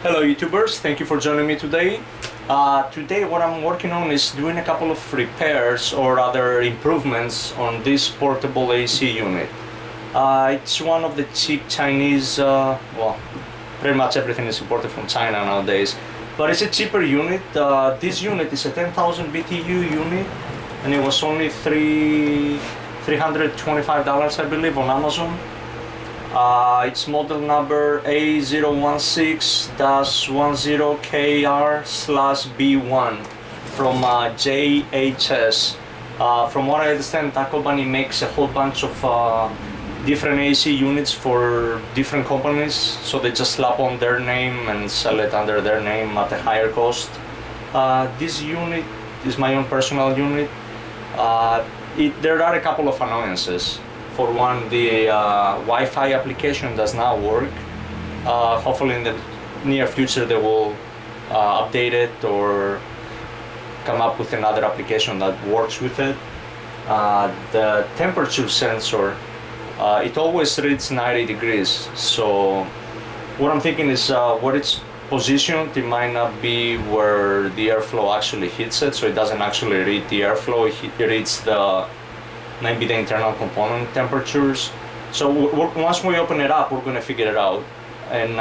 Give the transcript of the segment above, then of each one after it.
Hello YouTubers, thank you for joining me today. Today what I'm working on is doing a couple of repairs or other improvements on this portable AC unit. It's one of the cheap Chinese, well, pretty much everything is imported from China nowadays, but it's a cheaper unit. This unit is a 10,000 BTU unit and it was only $325 I believe on Amazon. It's model number A016-10KR/B1 from JHS. From what I understand, that company makes a whole bunch of different AC units for different companies, so they just slap on their name and sell it under their name at a higher cost. This unit is my own personal unit. There are a couple of annoyances. For one, the Wi-Fi application does not work. Hopefully in the near future they will update it or come up with another application that works with it. The temperature sensor, it always reads 90 degrees. So what I'm thinking is where it's positioned, it might not be where the airflow actually hits it, so it doesn't actually read the airflow, it reads maybe the internal component temperatures. So once we open it up, we're going to figure it out and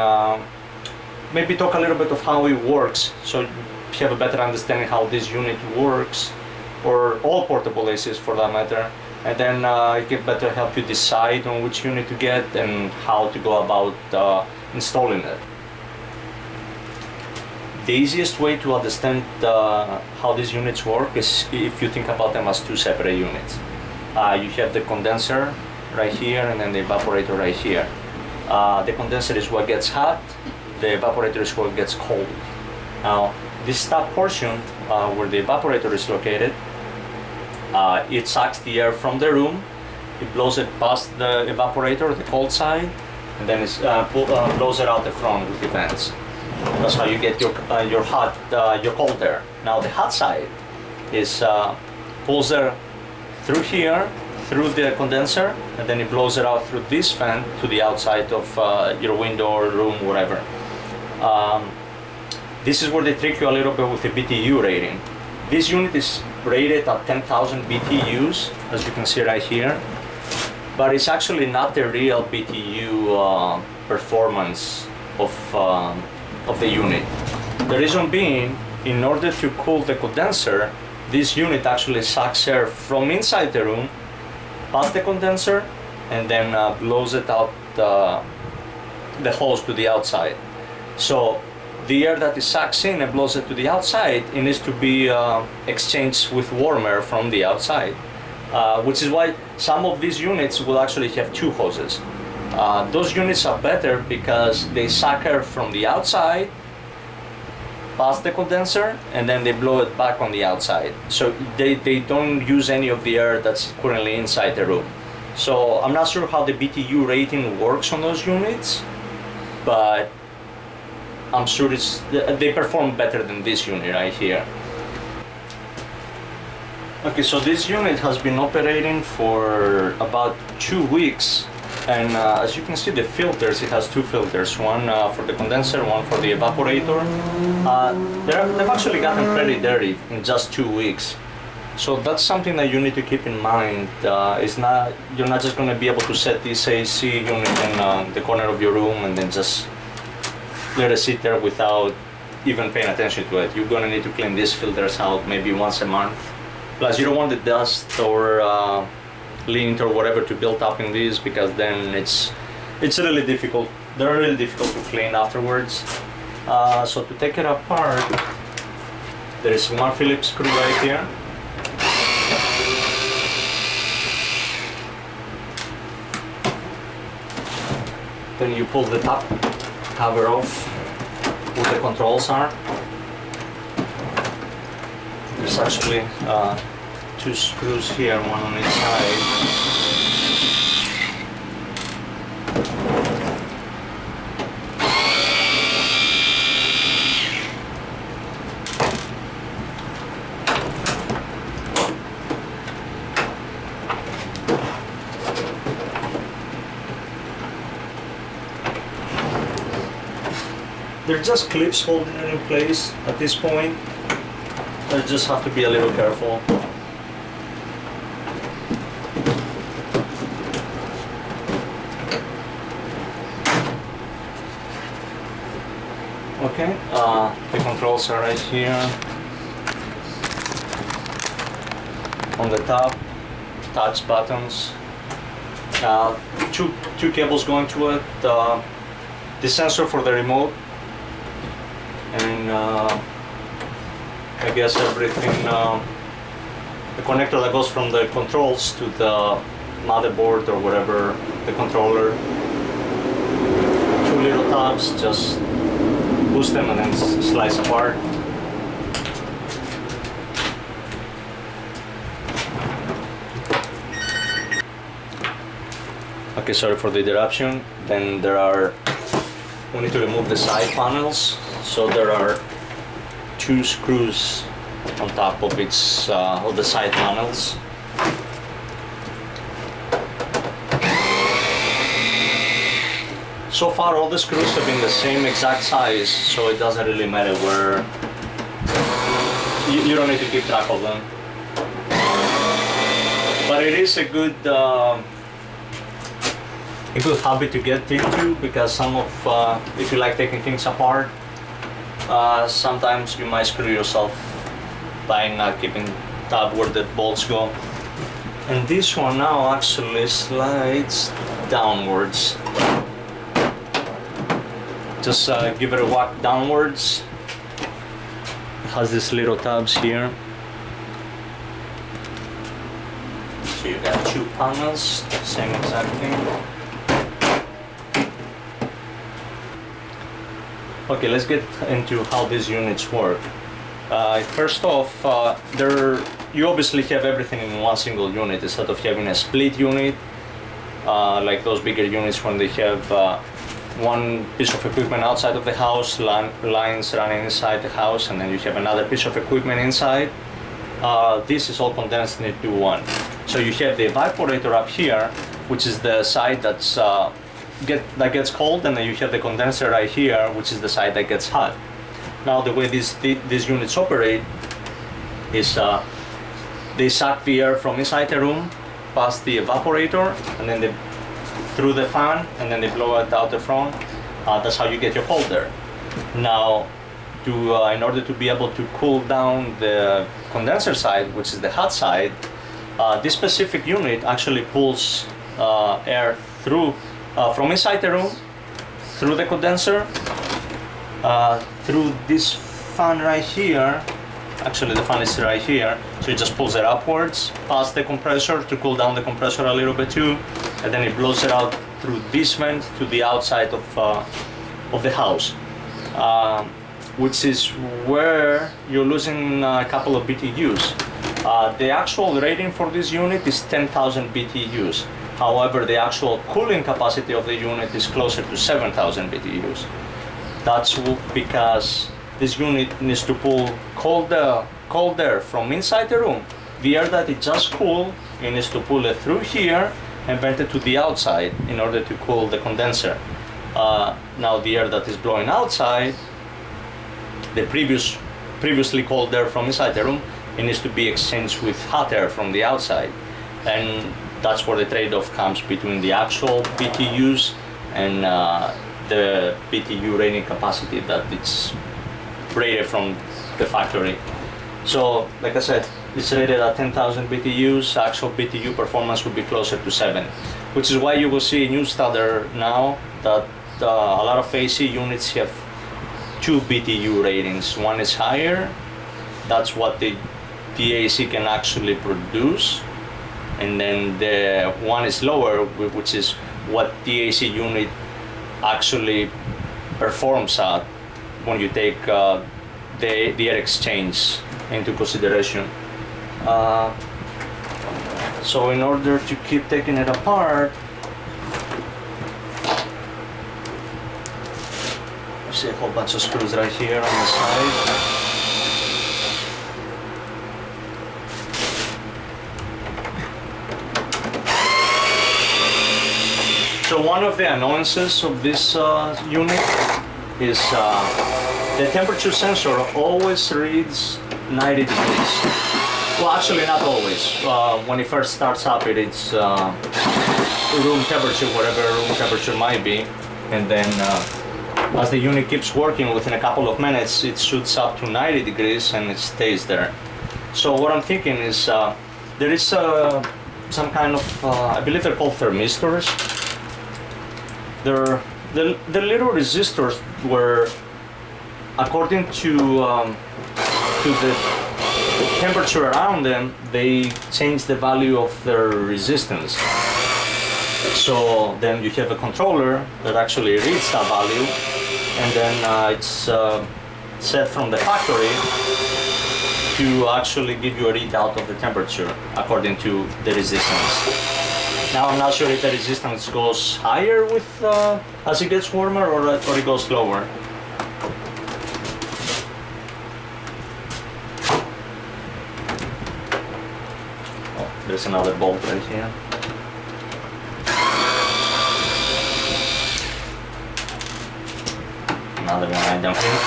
maybe talk a little bit of how it works, so you have a better understanding how this unit works, or all portable ACs for that matter, and then it can better help you decide on which unit to get and how to go about installing it. The easiest way to understand how these units work is if you think about them as two separate units. You have the condenser right here and then the evaporator right here. The condenser is what gets hot, the evaporator is what gets cold. Now, this top portion where the evaporator is located, it sucks the air from the room, it blows it past the evaporator, the cold side, and then it blows it out the front with the vents. That's how you get your cold air. Now the hot side is pulls air through here, through the condenser, and then it blows it out through this fan to the outside of your window or room, whatever. This is where they trick you a little bit with the BTU rating. This unit is rated at 10,000 BTUs, as you can see right here, but it's actually not the real BTU performance of the unit. The reason being, in order to cool the condenser, this unit actually sucks air from inside the room past the condenser and then blows it out the hose to the outside. So the air that it sucks in and blows it to the outside, it needs to be exchanged with warm air from the outside, which is why some of these units will actually have two hoses. Those units are better because they suck air from the outside past the condenser and then they blow it back on the outside, so they don't use any of the air that's currently inside the room. So I'm not sure how the BTU rating works on those units, but I'm sure they perform better than this unit right here. Okay, so this unit has been operating for about 2 weeks. And as you can see, the filters, it has two filters, one for the condenser, one for the evaporator. They've actually gotten pretty dirty in just 2 weeks. So that's something that you need to keep in mind. You're not just going to be able to set this AC unit in the corner of your room and then just let it sit there without even paying attention to it. You're going to need to clean these filters out maybe once a month. Plus, you don't want the dust or lint or whatever to build up in these, because then it's really difficult. They're really difficult to clean afterwards. So to take it apart, there is one Phillips screw right here. Then you pull the top cover off where the controls are. There's actually two screws here, one on each side. they're just clips holding it in place at this point. I just have to be a little careful. Okay, the controls are right here on the top, touch buttons, two cables going to it, the sensor for the remote, and I guess everything, the connector that goes from the controls to the motherboard or whatever, the controller. Two little tabs, just push them and then slice apart. Okay, sorry for the interruption. Then we need to remove the side panels. So there are two screws on top of of the side panels. So far all the screws have been the same exact size, so it doesn't really matter where, you don't need to keep track of them. But it is a good habit to get into, because if you like taking things apart, sometimes you might screw yourself by not keeping tab where the bolts go. And this one now actually slides downwards. Just give it a whack downwards. It has these little tabs here. So you got two panels, same exact thing. Okay, let's get into how these units work. First off, you obviously have everything in one single unit instead of having a split unit, like those bigger units when they have one piece of equipment outside of the house, lines running inside the house, and then you have another piece of equipment inside. This is all condensed into one. So you have the evaporator up here, which is the side that gets cold, and then you have the condenser right here, which is the side that gets hot. Now the way these units operate is they suck the air from inside the room past the evaporator, and then through the fan, and then they blow it out the front. That's how you get your cold air. Now, in order to be able to cool down the condenser side, which is the hot side, this specific unit actually pulls air through from inside the room, through the condenser, through this fan right here. Actually, the fan is right here, so it just pulls it upwards past the compressor to cool down the compressor a little bit too, and then it blows it out through this vent to the outside of the house, which is where you're losing a couple of BTUs. The actual rating for this unit is 10,000 BTUs. However, the actual cooling capacity of the unit is closer to 7,000 BTUs. That's because this unit needs to pull cold air from inside the room. The air that it just cooled, it needs to pull it through here and vent it to the outside in order to cool the condenser. Now the air that is blowing outside, the previously cold air from inside the room, it needs to be exchanged with hot air from the outside. And that's where the trade-off comes between the actual BTUs and the BTU rating capacity that it's rated from the factory. So, like I said, it's rated at 10,000 BTUs. Actual BTU performance would be closer to 7, which is why you will see new standard now that a lot of AC units have 2 BTU ratings. One is higher, that's what the AC can actually produce, and then the one is lower, which is what the AC unit actually performs at when you take the air exchange into consideration. So in order to keep taking it apart, you see a whole bunch of screws right here on the side. So one of the annoyances of this unit is the temperature sensor always reads 90 degrees. Well, actually not always. When it first starts up, it's room temperature, whatever room temperature might be, and then as the unit keeps working, within a couple of minutes it shoots up to 90 degrees and it stays there. So what I'm thinking is there is some kind of, I believe they're called thermistors. They're the little resistors where, according to the temperature around them, they change the value of their resistance. So then you have a controller that actually reads that value, and then it's set from the factory to actually give you a readout of the temperature according to the resistance. Now I'm not sure if the resistance goes higher with as it gets warmer, or it goes lower. Oh, there's another bolt right here. Another one I don't think.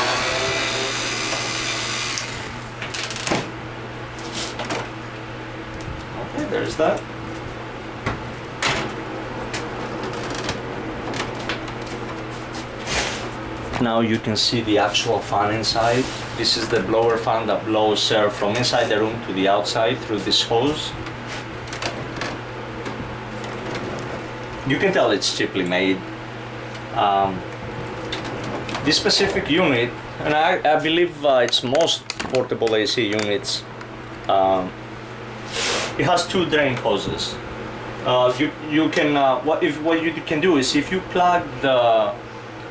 Okay, there's that. Now you can see the actual fan inside. This is the blower fan that blows air from inside the room to the outside through this hose. You can tell it's cheaply made. This specific unit, and I believe it's most portable AC units, it has two drain hoses. You can what you can do is, if you plug the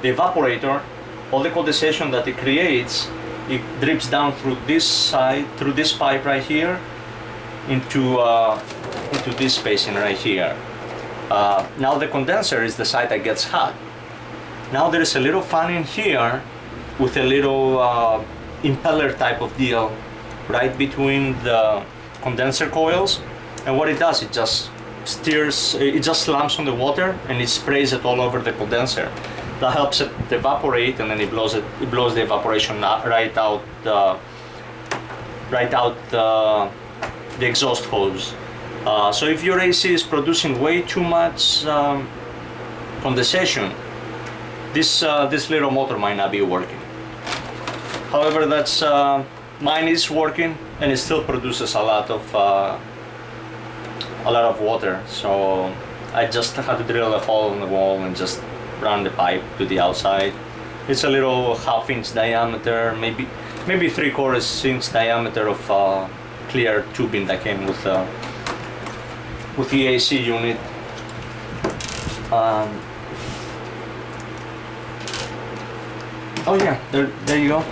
evaporator, all the condensation that it creates, it drips down through this side, through this pipe right here, into this spacing right here. Now the condenser is the side that gets hot. Now there is a little fan in here with a little impeller type of deal right between the condenser coils, and what it does, it just steers, it just slams on the water and it sprays it all over the condenser. That helps it evaporate, and then it blows the evaporation right out the exhaust hose. So if your AC is producing way too much condensation, this little motor might not be working. However, that's mine is working, and it still produces a lot of water. So I just had to drill a hole in the wall and just run the pipe to the outside. It's a little half-inch diameter, maybe 3/4 inch diameter of clear tubing that came with the AC unit. Oh yeah, there you go.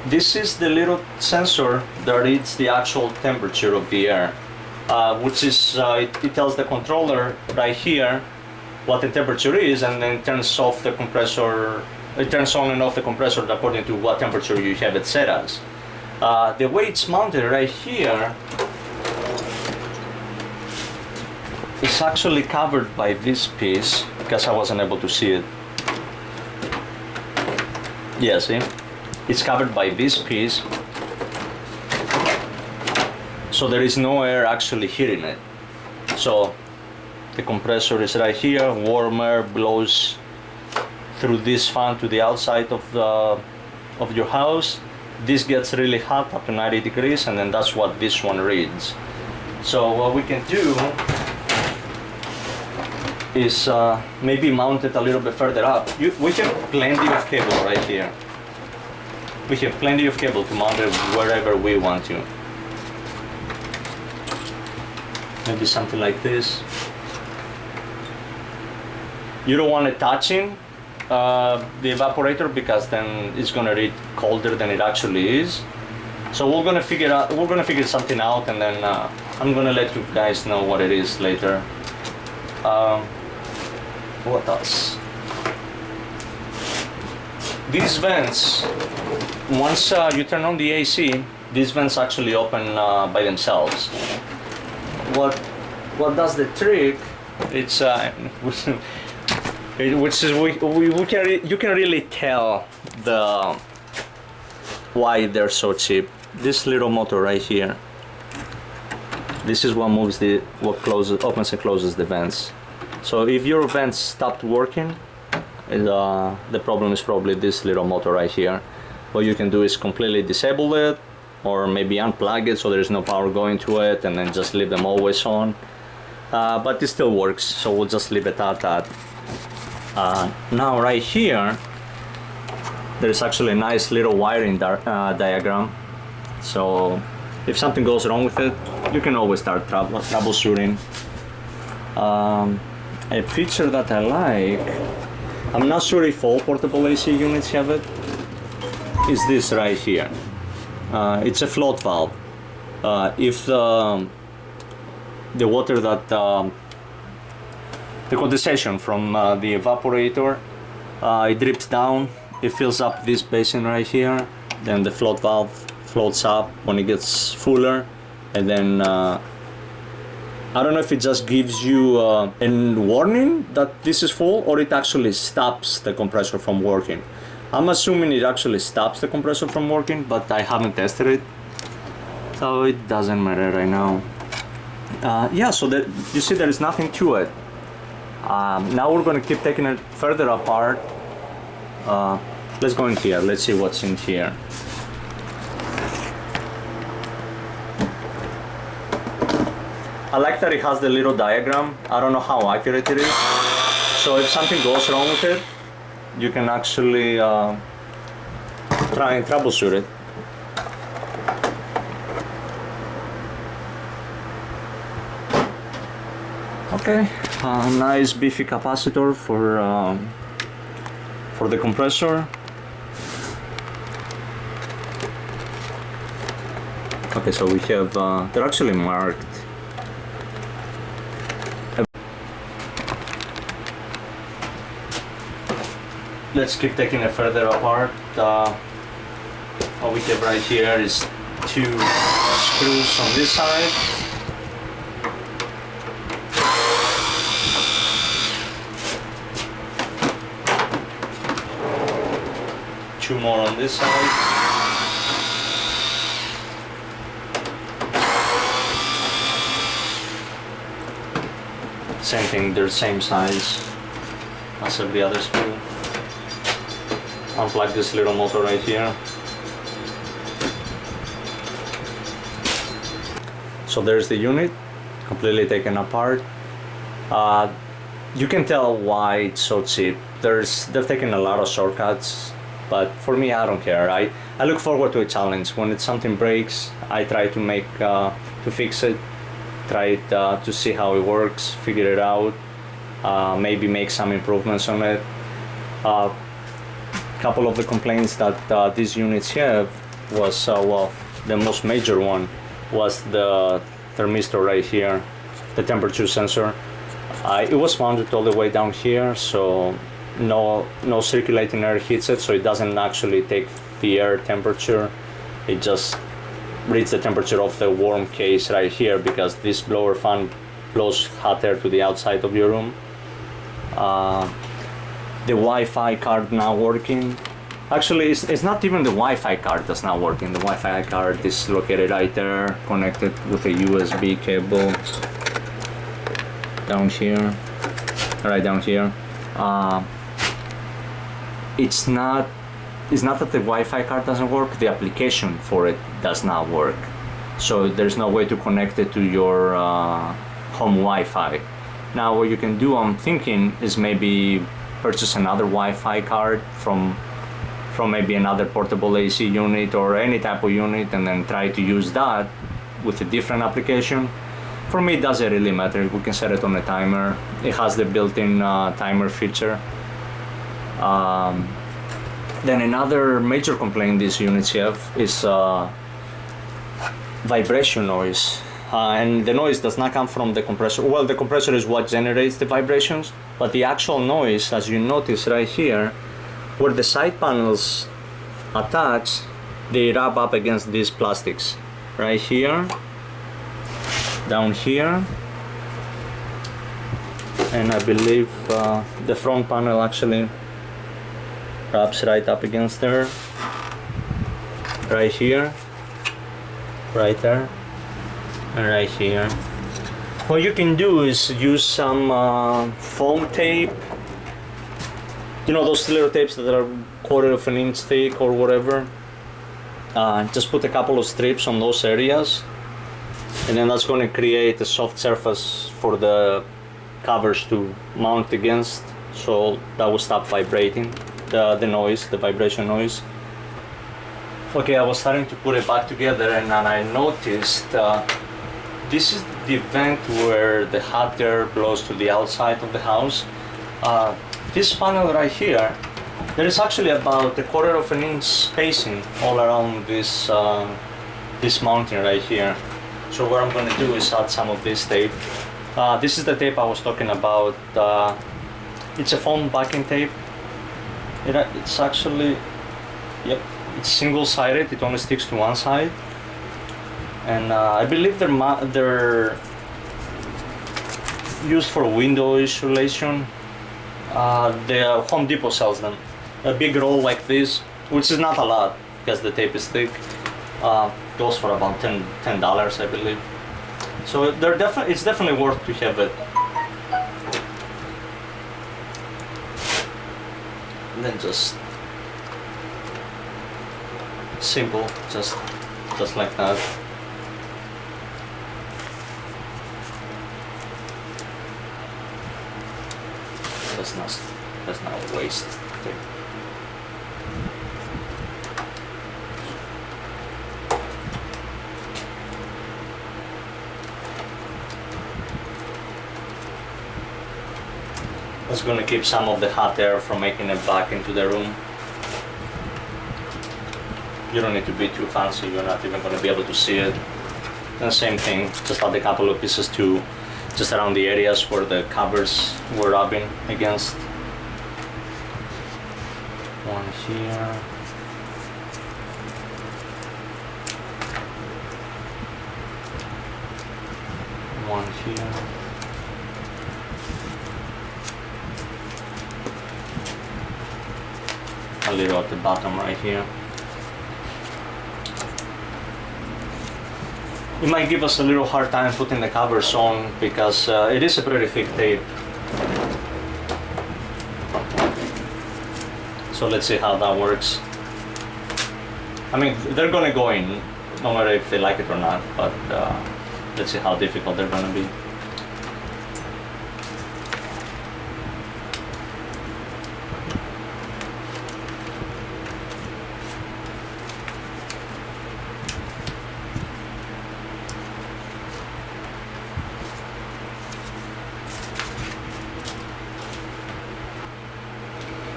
This is the little sensor that reads the actual temperature of the air, which is it tells the controller right here what the temperature is, and then turns off the compressor. It turns on and off the compressor according to what temperature you have it set as. The way it's mounted right here is actually covered by this piece, because I wasn't able to see it. Yeah, see? It's covered by this piece, so there is no air actually hitting it. So the compressor is right here, warm air blows through this fan to the outside of your house. This gets really hot, up to 90 degrees, and then that's what this one reads. So what we can do is maybe mount it a little bit further up. We have plenty of cable right here. We have plenty of cable to mount it wherever we want to. Maybe something like this. You don't want it touching the evaporator, because then it's gonna read colder than it actually is. So we're gonna figure something out, and then I'm gonna let you guys know what it is later. What else? These vents, once you turn on the AC, these vents actually open by themselves. What does the trick? It's which is you can really tell why they're so cheap. This little motor right here, this is what moves opens and closes the vents. So if your vents stopped working, the problem is probably this little motor right here. What you can do is completely disable it, or maybe unplug it so there's no power going to it, and then just leave them always on. But it still works, so we'll just leave it at that. Now right here, there's actually a nice little wiring diagram. So if something goes wrong with it, you can always start troubleshooting. A feature that I like, I'm not sure if all portable AC units have it, is this right here. It's a float valve. If the water that the condensation from the evaporator, it drips down, it fills up this basin right here, then the float valve floats up when it gets fuller, and then I don't know if it just gives you a warning that this is full, or it actually stops the compressor from working. I'm assuming it actually stops the compressor from working, but I haven't tested it, so it doesn't matter right now. Yeah, so you see there is nothing to it. Now we're going to keep taking it further apart. Let's go in here, let's see what's in here. I like that it has the little diagram. I don't know how accurate it is. So if something goes wrong with it, you can actually try and troubleshoot it. Okay, nice beefy capacitor for the compressor. Okay, so we have, they're actually marked. Let's keep taking it further apart. What we have right here is 2 screws on this side. Two more on this side. Same thing, they're same size as every other screw. Unplug this little motor right here. So there's the unit, completely taken apart. You can tell why it's so cheap. They've taken a lot of shortcuts, but for me, I don't care. I look forward to a challenge. When something breaks, I try to fix it, try to see how it works, figure it out, maybe make some improvements on it. Couple of the complaints that these units have was, well, the most major one was the thermistor right here, the temperature sensor. It was mounted all the way down here, so no circulating air hits it, so it doesn't actually take the air temperature. It just reads the temperature of the warm case right here, because this blower fan blows hot air to the outside of your room. The Wi-Fi card not working. Actually, it's not even the Wi-Fi card that's not working. The Wi-Fi card is located right there, connected with a USB cable down here, right down here. It's not that the Wi-Fi card doesn't work. The application for it does not work. So there's no way to connect it to your home Wi-Fi. Now, what you can do, I'm thinking, is maybe purchase another Wi-Fi card from maybe another portable AC unit or any type of unit, and then try to use that with a different application. For me, it doesn't really matter. We can set it on a timer. It has the built-in timer feature. Then another major complaint these units have is vibration noise. And the noise does not come from the compressor. Well, the compressor is what generates the vibrations, but the actual noise, as you notice right here, where the side panels attach, they rub up against these plastics. Right here, down here, and I believe the front panel actually wraps right up against there, right here, right there, and right here. What you can do is use some foam tape, you know, those little tapes that are 1/4 of an inch thick or whatever. Just put a couple of strips on those areas, and then that's going to create a soft surface for the covers to mount against, so that will stop vibrating, the noise, the vibration noise. Okay, I was starting to put it back together, and then I noticed this is the vent where the hot air blows to the outside of the house. This panel right here, there is actually about 1/4 of an inch spacing all around this this mounting right here. So what I'm going to do is add some of this tape. This is the tape I was talking about. It's a foam backing tape. It's actually, yep, it's single-sided. It only sticks to one side, and I believe they're used for window insulation. The Home Depot sells them. A big roll like this, which is not a lot because the tape is thick, goes for about $10, I believe. So it's definitely worth to have it. And then just simple, just like that. That's not a waste. That's going to keep some of the hot air from making it back into the room. You don't need to be too fancy, you're not even going to be able to see it. And same thing, just add a couple of pieces too, just around the areas where the covers were rubbing against. One here. One here. A little at the bottom right here. It might give us a little hard time putting the covers on because it is a pretty thick tape. So let's see how that works. I mean, they're gonna go in, no matter if they like it or not, but let's see how difficult they're gonna be.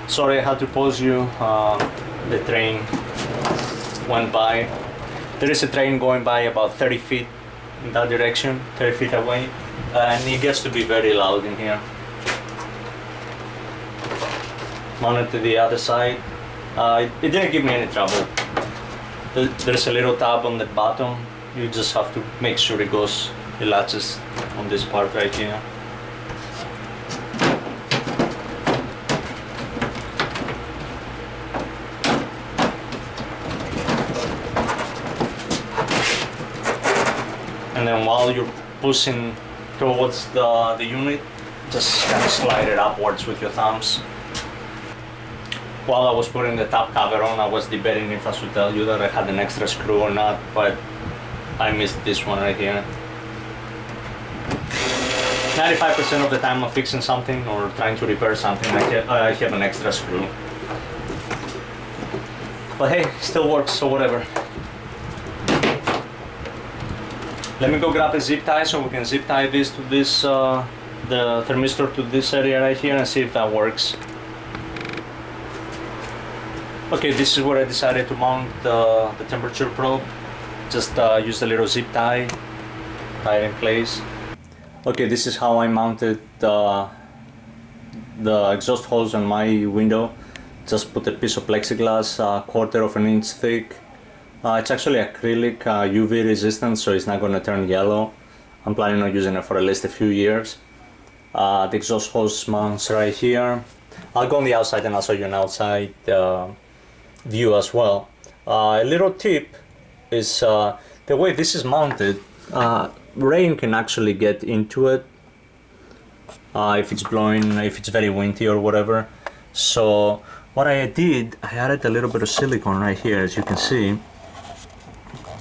Sorry, I had to pause you. The train went by. There is a train going by about 30 feet in that direction, 30 feet away, and it gets to be very loud in here. Mounted to the other side. It didn't give me any trouble. There's a little tab on the bottom. You just have to make sure it latches on this part right here. And then while you're pushing towards the unit, just kind of slide it upwards with your thumbs. While I was putting the top cover on, I was debating if I should tell you that I had an extra screw or not, but I missed this one right here. 95% of the time I'm fixing something or trying to repair something, I have an extra screw. But hey, still works, so whatever. Let me go grab a zip tie so we can zip tie this to this, the thermistor to this area right here and see if that works. Okay, this is where I decided to mount the temperature probe. Just use a little zip tie, tie it in place. Okay, this is how I mounted the exhaust hose on my window. Just put a piece of plexiglass, 1/4 of an inch thick. It's actually acrylic, UV resistant, so it's not going to turn yellow. I'm planning on using it for at least a few years. The exhaust hose mounts right here. I'll go on the outside and I'll show you an outside view as well. A little tip is the way this is mounted, rain can actually get into it if it's blowing, if it's very windy or whatever. So what I did, I added a little bit of silicone right here, as you can see,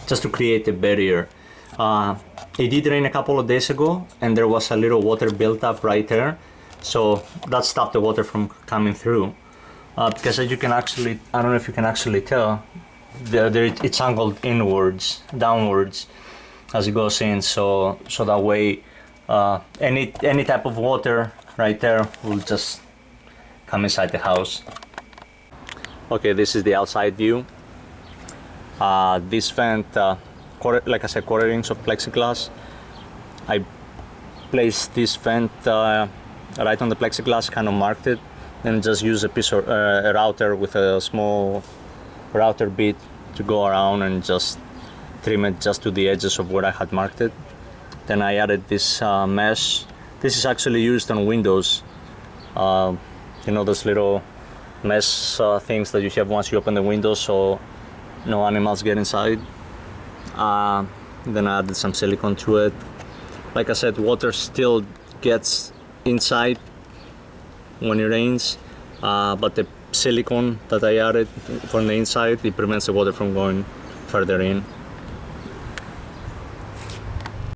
just to create a barrier. It did rain a couple of days ago and there was a little water built up right there, so that stopped the water from coming through. Because as you can actually, I don't know if you can actually tell, it's angled inwards, downwards as it goes in, so that way any type of water right there will just come inside the house. Okay, this is the outside view. This vent, like I said, 1/4 inch of plexiglass. I placed this vent right on the plexiglass, kind of marked it, and just use a piece of a router with a small router bit to go around and just trim it just to the edges of where I had marked it. Then I added this mesh. This is actually used on windows. You know, those little mesh things that you have once you open the window so no animals get inside. Then I added some silicone to it. Like I said, water still gets inside when it rains, but the silicone that I added from the inside, it prevents the water from going further in.